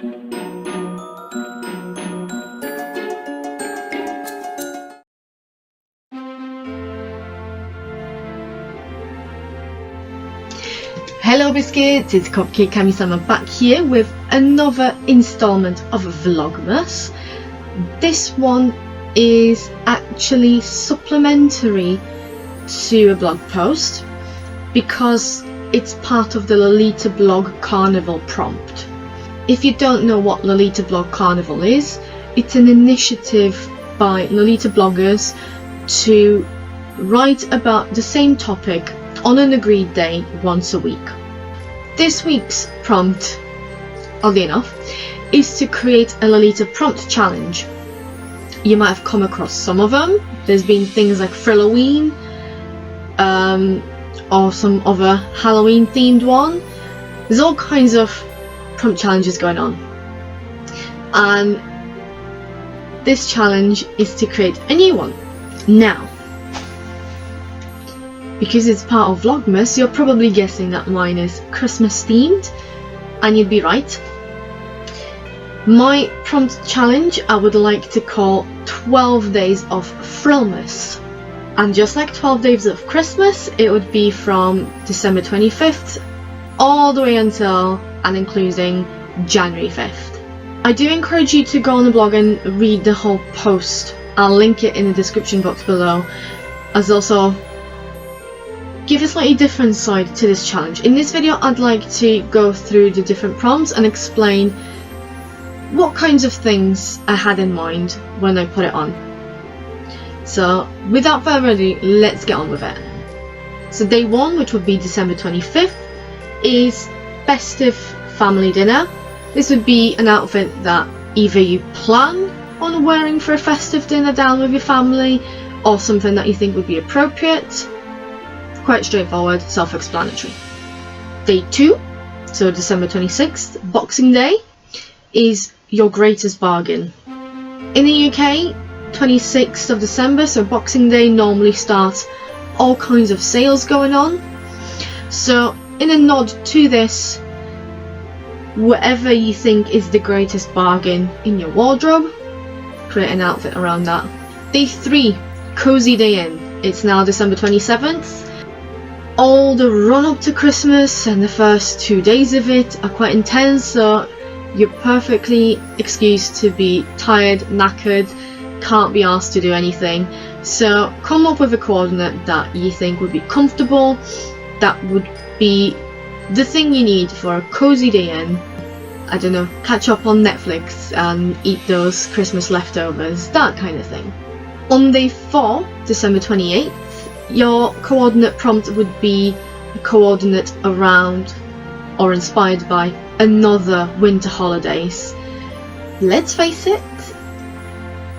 Hello biscuits, it's Cupcake Kamisama back here with another installment of Vlogmas. This one is actually supplementary to a blog post because it's part of the Lolita blog Carnival prompt. If you don't know what Lolita blog Carnival is, it's an initiative by Lolita bloggers to write about the same topic on an agreed day once a week. This week's prompt, oddly enough, is to create a Lolita prompt challenge. You might have come across some of them. There's been things like Frilloween, or some other Halloween themed one. There's all kinds of prompt challenges going on. And this challenge is to create a new one. Now, because it's part of Vlogmas, you're probably guessing that mine is Christmas themed, and you'd be right. My prompt challenge I would like to call 12 Days of Frillmas. And just like 12 Days of Christmas, it would be from December 25th all the way until and including January 5th. I do encourage you to go on the blog and read the whole post. I'll link it in the description box below, as also give a slightly different side to this challenge. In this video I'd like to go through the different prompts and explain what kinds of things I had in mind when I put it on. So without further ado, let's get on with it. So day 1, which would be December 25th, is festive family dinner. This would be an outfit that either you plan on wearing for a festive dinner down with your family or something that you think would be appropriate. Quite straightforward, self-explanatory. Day 2, so December 26th, Boxing Day, is your greatest bargain. In the UK, 26th of December, so Boxing Day normally starts all kinds of sales going on. So in a nod to this, whatever you think is the greatest bargain in your wardrobe, create an outfit around that. Day 3, Cozy Day In. It's now December 27th. All the run up to Christmas and the first 2 days of it are quite intense, so you're perfectly excused to be tired, knackered, can't be asked to do anything. So come up with a coordinate that you think would be comfortable, that would be the thing you need for a cozy day in. I don't know, catch up on Netflix and eat those Christmas leftovers, that kind of thing. On day 4, December 28th, your coordinate prompt would be a coordinate around or inspired by another winter holidays. Let's face it,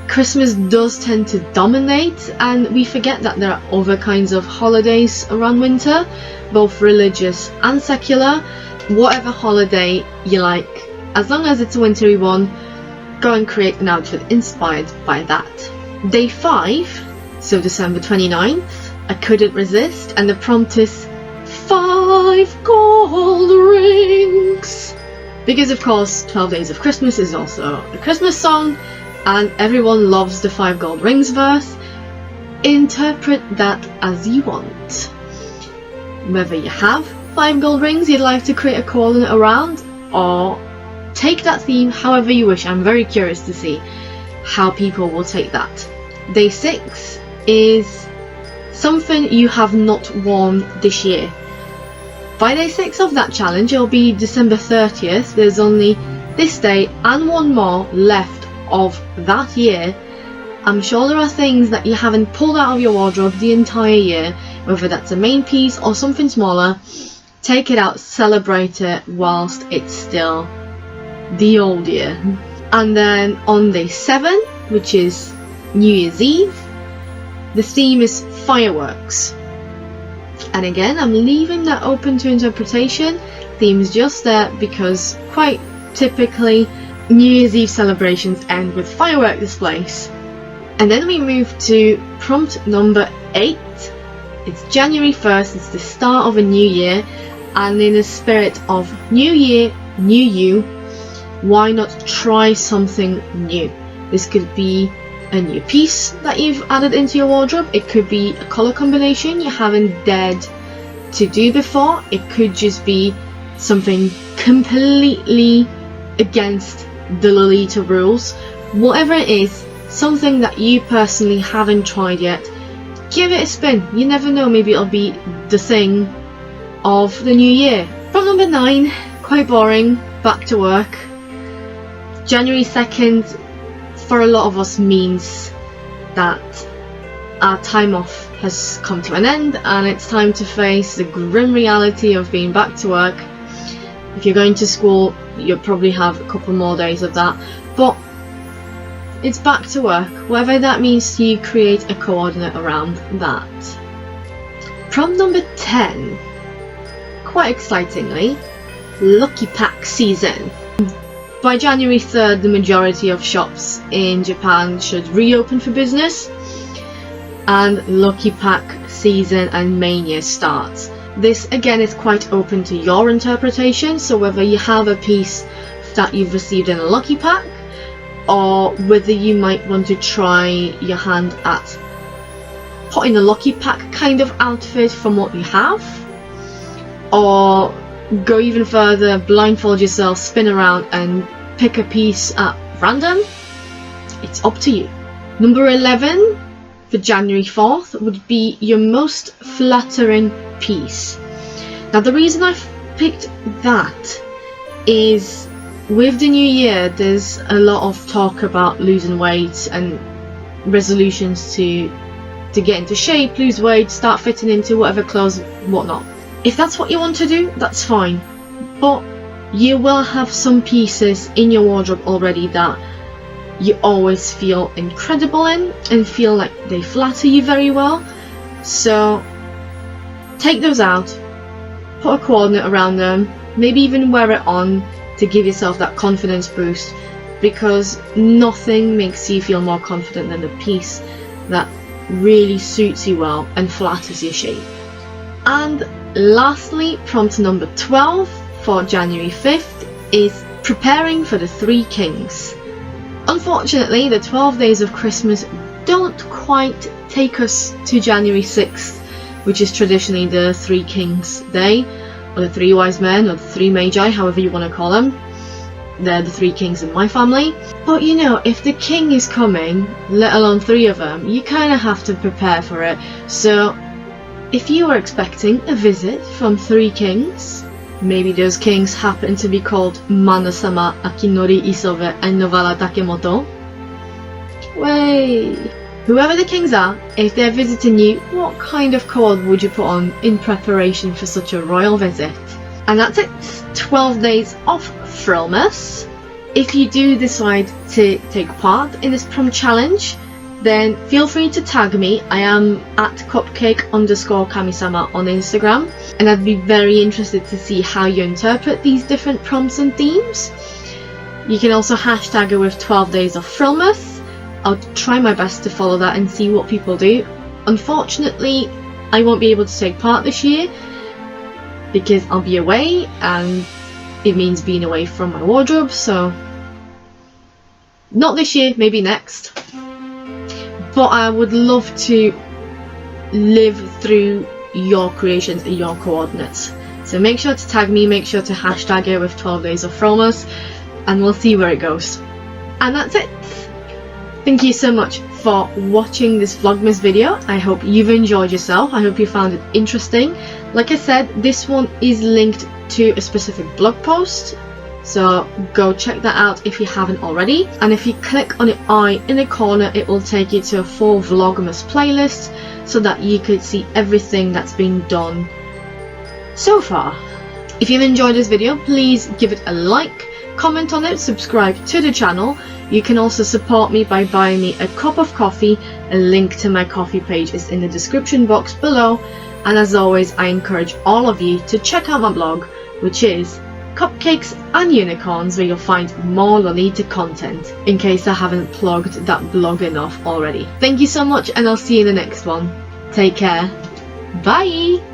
Christmas does tend to dominate, and we forget that there are other kinds of holidays around winter, both religious and secular. Whatever holiday you like, as long as it's a wintry one, go and create an outfit inspired by that. Day 5, so December 29th, I couldn't resist, and the prompt is 5 gold rings. Because of course 12 Days of Christmas is also a Christmas song, and everyone loves the 5 gold rings verse. Interpret that as you want. Whether you have 5 gold rings you'd like to create a coordinate around, or take that theme however you wish. I'm very curious to see how people will take that. Day 6 is something you have not worn this year. By day 6 of that challenge, it'll be December 30th. There's only this day and one more left of that year. I'm sure there are things that you haven't pulled out of your wardrobe the entire year, whether that's a main piece or something smaller. Take it out, celebrate it whilst it's still the old year. And then on day 7, which is New Year's Eve, the theme is fireworks. And again, I'm leaving that open to interpretation. Theme's just there because quite typically New Year's Eve celebrations end with firework displays. And then we move to prompt number 8. It's January 1st, it's the start of a new year, and in the spirit of New Year, New You, why not try something new? This could be a new piece that you've added into your wardrobe. It could be a color combination you haven't dared to do before. It could just be something completely against the Lolita rules. Whatever it is, something that you personally haven't tried yet, give it a spin. You never know, maybe it'll be the thing of the new year. From number 9, quite boring, back to work. January 2nd for a lot of us means that our time off has come to an end and it's time to face the grim reality of being back to work. If you're going to school, you'll probably have a couple more days of that, but it's back to work. Whatever that means to you, create a coordinate around that. From number 10, quite excitingly, Lucky Pack season. By January 3rd, the majority of shops in Japan should reopen for business and Lucky Pack season and mania starts. This again is quite open to your interpretation, so whether you have a piece that you've received in a Lucky Pack or whether you might want to try your hand at putting a Lucky Pack kind of outfit from what you have, or go even further, blindfold yourself, spin around and pick a piece at random. It's up to you. Number 11 for January 4th would be your most flattering piece. Now the reason I've picked that is with the new year there's a lot of talk about losing weight and resolutions to get into shape, lose weight, start fitting into whatever clothes, whatnot. If that's what you want to do, that's fine, but you will have some pieces in your wardrobe already that you always feel incredible in and feel like they flatter you very well. So take those out, put a coordinate around them, maybe even wear it on to give yourself that confidence boost, because nothing makes you feel more confident than a piece that really suits you well and flatters your shape. And lastly, prompt number 12 for January 5th is preparing for the Three Kings. Unfortunately, the 12 days of Christmas don't quite take us to January 6th, which is traditionally the Three Kings Day, or the Three Wise Men, or the Three Magi, however you want to call them. They're the three kings in my family. But you know, if the king is coming, let alone 3 of them, you kind of have to prepare for it. So if you were expecting a visit from 3 kings, maybe those kings happen to be called Mana-sama, Akinori Isobe, and Novala Takemoto. Way! Whoever the kings are, if they're visiting you, what kind of code would you put on in preparation for such a royal visit? And that's it, 12 days of Frillmas. If you do decide to take part in this prompt challenge, then feel free to tag me. I am at Cupcake_Kamisama on Instagram, and I'd be very interested to see how you interpret these different prompts and themes. You can also hashtag it with 12 days of Frillmas. I'll try my best to follow that and see what people do. Unfortunately, I won't be able to take part this year because I'll be away, and it means being away from my wardrobe, so not this year, maybe next. But I would love to live through your creations and your coordinates. So make sure to tag me, make sure to hashtag it with 12 days of Frillmas, and we'll see where it goes. And that's it. Thank you so much for watching this Vlogmas video. I hope you've enjoyed yourself. I hope you found it interesting. Like I said, this one is linked to a specific blog post, so go check that out if you haven't already. And if you click on the eye in the corner, it will take you to a full Vlogmas playlist so that you could see everything that's been done so far. If you've enjoyed this video, please give it a like, comment on it, subscribe to the channel. You can also support me by buying me a cup of coffee. A link to my coffee page is in the description box below. And as always, I encourage all of you to check out my blog, which is Cupcakes and Unicorns, where you'll find more Lolita content, in case I haven't plugged that blog enough already. Thank you so much, and I'll see you in the next one. Take care. Bye!